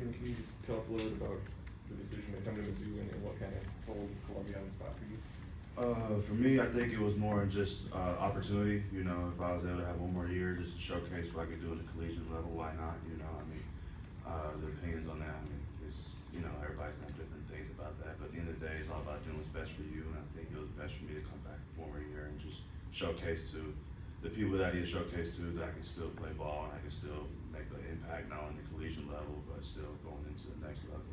Jalen, can you just tell us a little bit about the decision to come to Mizzou and what kind of sold Columbia on the spot for you? For me, I think it was more just opportunity. You know, if I was able to have one more year just to showcase what I could do at the collegiate level, why not? You know, I mean, the opinions on that, I mean, it's, you know, everybody's gonna have different things about that. But at the end of the day, it's all about doing what's best for you. And I think it was best for me to come back one more year and just showcase to the people that I need to showcase to that I can still play ball and I can still make an impact not only at the collegiate level, but still going into the next level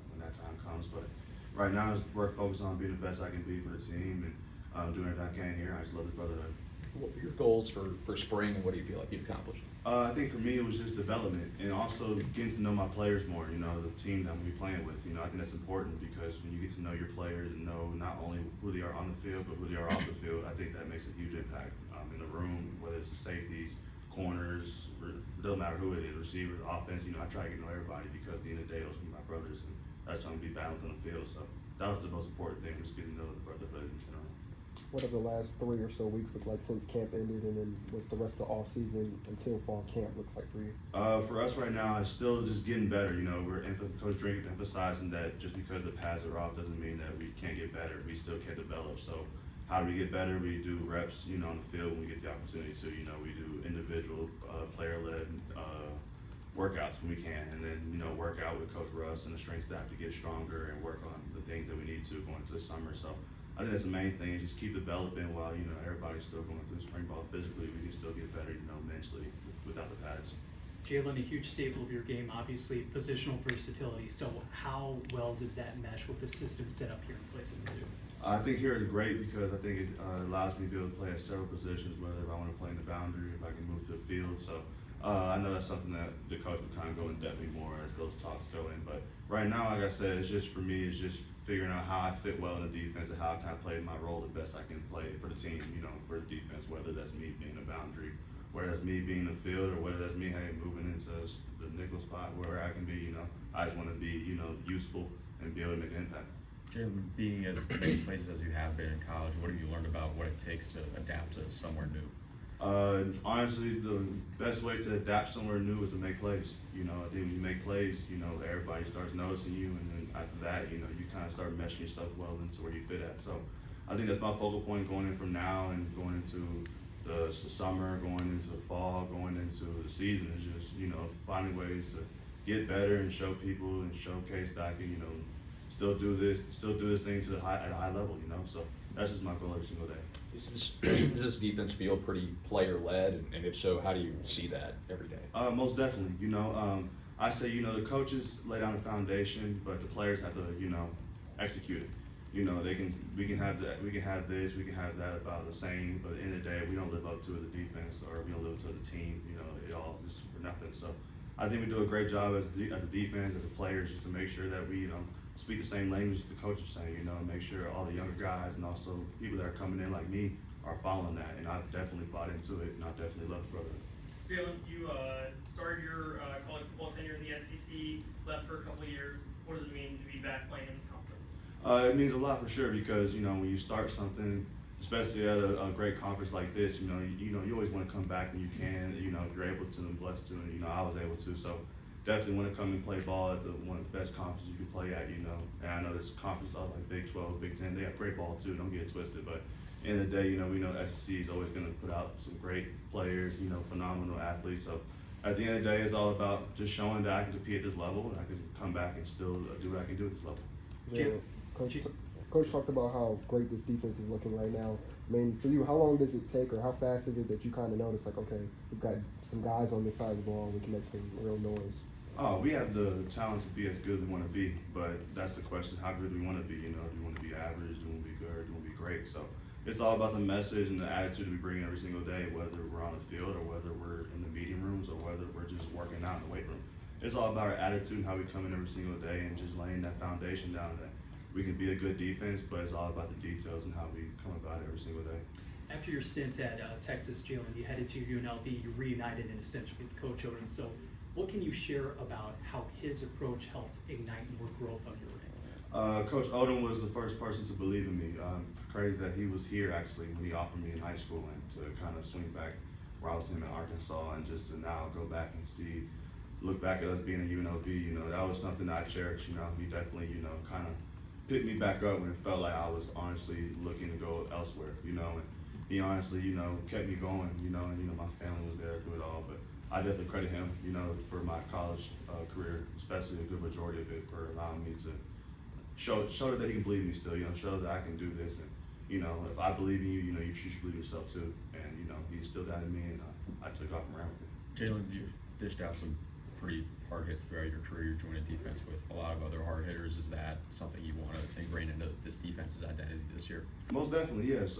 when that time comes. But right now, we're focused on being the best I can be for the team and doing everything I can here. I just love the brotherhood. What were your goals for spring, and what do you feel like you've accomplished? I think for me, it was just development and also getting to know my players more, you know, the team that I'm going to be playing with. You know, I think that's important because when you get to know your players and know not only who they are on the field, but who they are off the field, I think that makes a huge impact in the room, whether it's the safeties, corners, it doesn't matter who it is, receivers, offense. You know, I try to get to know everybody because at the end of the day, those are my brothers, and that's going to be balanced on the field. So that was the most important thing, was getting to know the brotherhood in general. What have the last 3 or so weeks looked like since camp ended, and then what's the rest of the off-season until fall camp looks like for you? For us right now, it's still just getting better. You know, Coach Drink emphasizing that just because the pads are off doesn't mean that we can't get better. We still can develop. So how do we get better? We do reps, you know, on the field when we get the opportunity to. You know, we do individual player-led workouts when we can, and then, you know, work out with Coach Russ and the strength staff to get stronger and work on the things that we need to going into the summer. So I think that's the main thing, is just keep developing while, you know, everybody's still going through spring ball physically. We can still get better, you know, mentally without the pads. Jalen, a huge staple of your game, obviously, positional versatility. So how well does that mesh with the system set up here in place at Mizzou? I think here is great because I think it allows me to be able to play at several positions, whether if I want to play in the boundary, if I can move to the field. So I know that's something that the coach will kind of go in depth more as those talks go in. But right now, like I said, it's just, for me, it's just figuring out how I fit well in the defense and how I kind of play my role the best I can play for the team, you know, for the defense, whether that's me being a boundary, whether that's me being the field, or whether that's me, hey, moving into the nickel spot where I can be, you know. I just want to be, you know, useful and be able to make an impact. Jalen, being as many places as you have been in college, what have you learned about what it takes to adapt to somewhere new? Honestly, the best way to adapt somewhere new is to make plays. You know, I think when you make plays, you know, everybody starts noticing you, and then after that, you know, you kind of start meshing yourself well into where you fit at. So I think that's my focal point going in from now and going into the summer, going into the fall, going into the season, is just, you know, finding ways to get better and show people and showcase that I can, you know, still do this thing at a high level, you know. So that's just my goal every single day. Does this defense feel pretty player-led, and if so, how do you see that every day? Most definitely. You know, I say, you know, the coaches lay down the foundation, but the players have to, you know, execute it. You know, we can have that, we can have this, we can have that about the same, but at the end of the day, we don't live up to as a defense, or we don't live up to as a team. You know, it all just for nothing. So I think we do a great job as a defense, as a players, just to make sure that we, you know, speak the same language the coach is saying, you know, and make sure all the younger guys and also people that are coming in like me are following that. And I've definitely bought into it, and I definitely love the brotherhood. Jalen, you started your college football tenure in the SEC, left for a couple of years. What does it mean to be back playing in this conference? It means a lot for sure, because, you know, when you start something, especially at a great conference like this, you know, you always want to come back when you can, you know, if you're able to and blessed to, and, you know, I was able to. So definitely want to come and play ball at one of the best conferences you can play at, you know. And I know this conference, like Big 12, Big 10, they have great ball too, don't get it twisted. But at the end of the day, you know, we know SEC is always going to put out some great players, you know, phenomenal athletes. So at the end of the day, it's all about just showing that I can compete at this level, and I can come back and still do what I can do at this level. Yeah, Coach talked about how great this defense is looking right now. I mean, for you, how long does it take, or how fast is it that you kind of notice, like, okay, we've got some guys on this side of the ball, we can make some real noise? Oh, we have the talent to be as good as we want to be, but that's the question: how good do we want to be? You know, do we want to be average? Do we want to be good? Or do we want to be great? So it's all about the message and the attitude we bring every single day, whether we're on the field or whether we're in the meeting rooms or whether we're just working out in the weight room. It's all about our attitude and how we come in every single day, and just laying that foundation down that we can be a good defense, but it's all about the details and how we come about it every single day. After your stint at Texas, Jalen, you headed to UNLV. You reunited in a sense with Coach Odom. So what can you share about how his approach helped ignite more growth on your end? Coach Odom was the first person to believe in me. Crazy that he was here actually when he offered me in high school, and to kind of swing back where I was in Arkansas, and just to now go back and see look back at us being a UNLV, that was something I cherished. He definitely, kind of picked me back up when it felt like I was honestly looking to go elsewhere, and he honestly, kept me going, and, my family was there through it all. But I definitely credit him, for my college career, especially a good majority of it, for allowing me to show that he can believe in me still, show that I can do this. And, if I believe in you, you should believe in yourself too. And, he instilled that in me, and I took off and ran with it. Jalen, you've dished out some pretty hard hits throughout your career. You're joining defense with a lot of other hard hitters. Is that something you want to ingrain into this defense's identity this year? Most definitely, yes.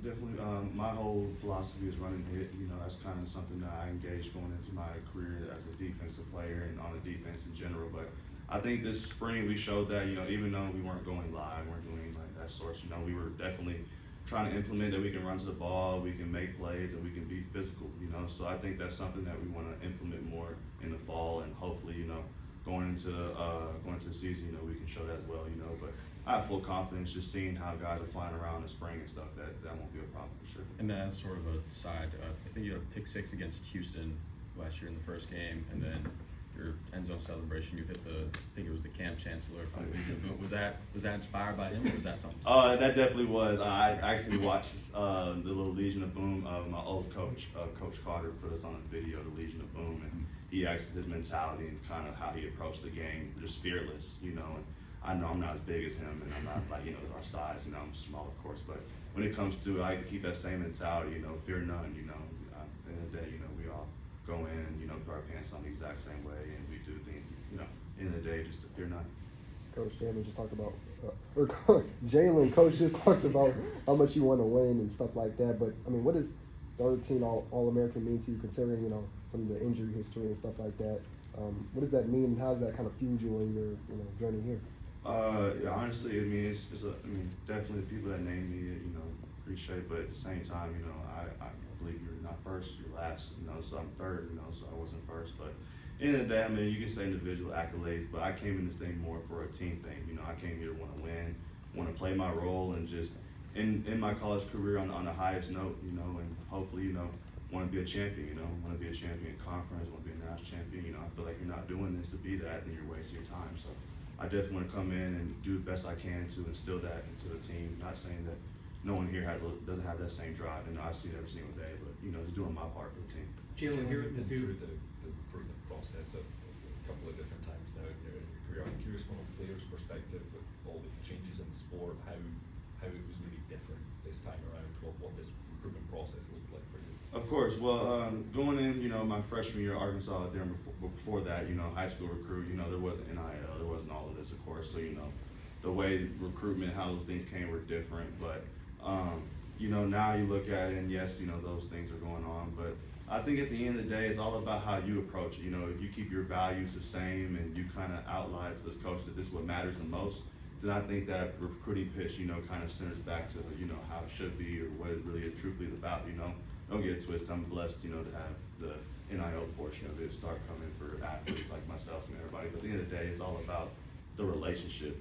Definitely, my whole philosophy is running the hit. That's kind of something that I engaged going into my career as a defensive player and on the defense in general. But I think this spring we showed that, even though we weren't going live, weren't doing like that sorts, we were definitely trying to implement that we can run to the ball, we can make plays, and we can be physical, So I think that's something that we want to implement more in the fall, and hopefully, going into the season, we can show that as well, But I have full confidence just seeing how guys are flying around in the spring and stuff, that won't be a problem for sure. And then as sort of a side, I think you had a pick six against Houston last year in the first game, and then your end zone celebration, you hit I think it was the camp chancellor from Legion of Boom. Was that inspired by him, or was that something? That definitely was. I actually watched the little Legion of Boom. My old coach, Coach Carter, put us on a video, the Legion of Boom, and he actually, his mentality and kind of how he approached the game, just fearless, And I know I'm not as big as him, and I'm not like, our size, I'm small, of course, but when it comes to it, I keep that same mentality, fear none, at the end of the day, we all go in and, put our pants on the exact same way, and we do things, end of the day, just to fear none. Coach Jalen just talked about, Jalen, Coach just talked about how much you want to win and stuff like that. But I mean, what does the 13 All-American mean to you, considering some of the injury history and stuff like that? What does that mean, and how does that kind of fuel you in your journey here? Yeah, honestly, I mean, definitely the people that name me, appreciate. But at the same time, I believe you're not first, you're last. So I'm third. So I wasn't first, but. In the day, I mean, you can say individual accolades, but I came in this thing more for a team thing. I came here to want to win, want to play my role, and just in my college career on the highest note, and hopefully, want to be a champion, want to be a champion in conference, want to be a national champion. I feel like you're not doing this to be that, and you're wasting your time. So I definitely want to come in and do the best I can to instill that into the team. Not saying that no one here doesn't have that same drive, and I see it every single day, but just doing my part for the team. Jalen, here at You've been Mizzou. through the recruitment process a couple of different times now in your career. I'm curious from a player's perspective, with all the changes in the sport, how it was maybe different this time around, what this recruitment process looked like for you. Of course. Well, going in, my freshman year at Arkansas, there before that, high school recruit, there wasn't NIL, there wasn't all of this, of course. So, the way recruitment, how those things came were different. But, now you look at it, and yes, those things are going on. But I think at the end of the day, it's all about how you approach it. If you keep your values the same and you kind of outline to this coach that this is what matters the most, then I think that recruiting pitch, kind of centers back to, how it should be or what it really is truthfully about, Don't get it twisted. I'm blessed, to have the NIL portion of it start coming for athletes like myself and everybody. But at the end of the day, it's all about the relationship,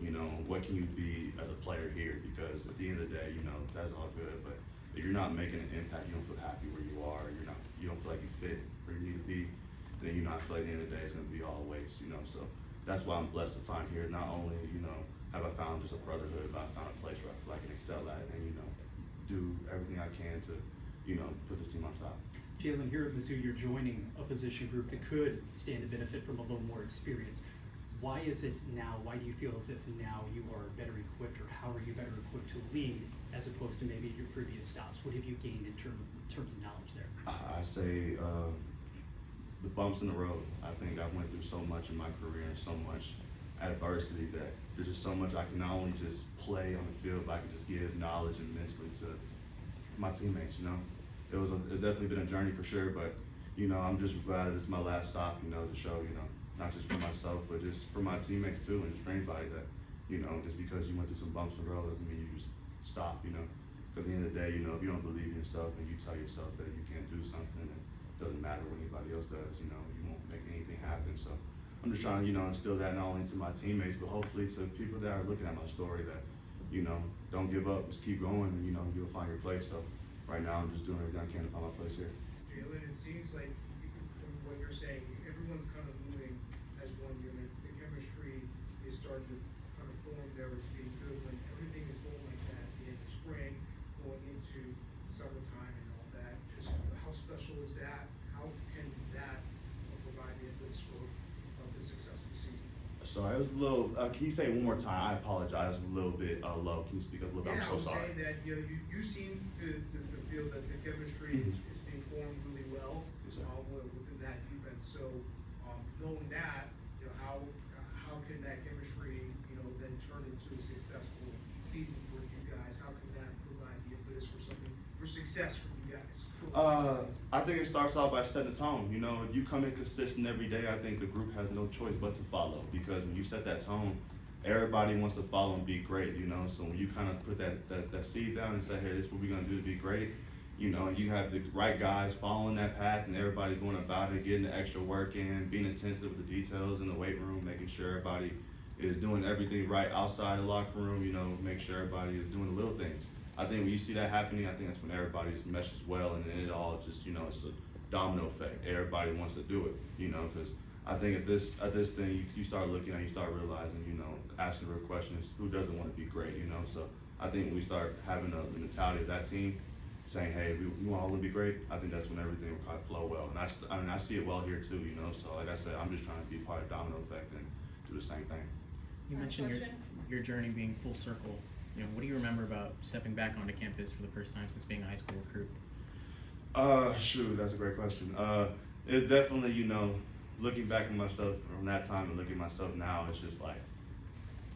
what can you be as a player here? Because at the end of the day, that's all good. But if you're not making an impact, you don't feel happy where you are, you don't feel like you fit where you need to be, then I feel like at the end of the day it's going to be all a waste, So that's why I'm blessed to find here. Not only, have I found just a brotherhood, but I found a place where I feel like I can excel at and, do everything I can to, put this team on top. Jalen, here at Mizzou, you're joining a position group that could stand to benefit from a little more experience. Why is it now? Why do you feel as if now you are better equipped, or how are you better equipped to lead as opposed to maybe your previous stops? What have you gained in terms of knowledge there? I say the bumps in the road. I think I went through so much in my career and so much adversity that there's just so much I can not only just play on the field, but I can just give knowledge and mentally to my teammates. It's definitely been a journey for sure, but I'm just glad it's my last stop. To show not just for myself, but just for my teammates too, and just for anybody that just because you went through some bumps in the road doesn't mean you just stop. Because at the end of the day, if you don't believe in yourself and you tell yourself that you can't do something, it doesn't matter what anybody else does. You won't make anything happen. So I'm just trying to instill that not only to my teammates, but hopefully to people that are looking at my story that don't give up, just keep going, and you'll find your place. So right now I'm just doing everything I can to find my place here. Jalen, it seems like from what you're saying, everyone's kind of moving sorry. It was a little. Can you say it one more time? I apologize. It was a little bit low. Can you speak up a little bit? Yeah, I'm I so was sorry. saying that, you know, you seem to feel that the chemistry is being formed really well, Yes, sir. within that defense. So, knowing that, you know, how can that chemistry, you know, then turn into a successful season for you guys? How can that provide the impetus for success for you guys? I think it starts off by setting the tone. You know, if you come in consistent every day, I think the group has no choice but to follow, because when you set that tone, everybody wants to follow and be great, you know. So when you kind of put that seed down and say, hey, this is what we're gonna do to be great, you know, you have the right guys following that path and everybody going about it, getting the extra work in, being attentive with the details in the weight room, making sure everybody is doing everything right outside the locker room, you know, make sure everybody is doing the little things. I think when you see that happening, I think that's when everybody meshes well, and then it all just, you know, it's a domino effect. Everybody wants to do it, you know, because I think at this thing, you start looking at, you start realizing, you know, asking real questions, who doesn't want to be great, you know? So I think when we start having the mentality of that team, saying, hey, we want all to be great, I think that's when everything will kind of flow well. And I see it well here too, you know? So like I said, I'm just trying to be part of the domino effect and do the same thing. You Last mentioned question. your journey being full circle. You know, what do you remember about stepping back onto campus for the first time since being a high school recruit? Shoot, that's a great question. It's definitely, you know, looking back at myself from that time and looking at myself now, it's just like,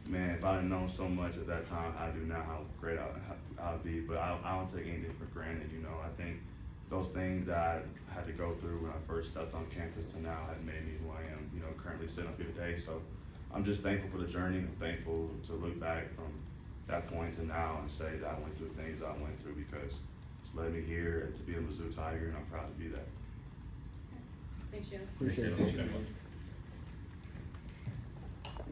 man, if I'd known so much at that time, I do now how great I'd be. But I don't take anything for granted, you know. I think those things that I had to go through when I first stepped on campus to now have made me who I am, you know, currently sitting up here today. So I'm just thankful for the journey. I'm thankful to look back from that point to now and say that I went through things I went through, because it's led me here to be a Mizzou Tiger, and I'm proud to be that. Thanks, Jim. Appreciate Thank it. you.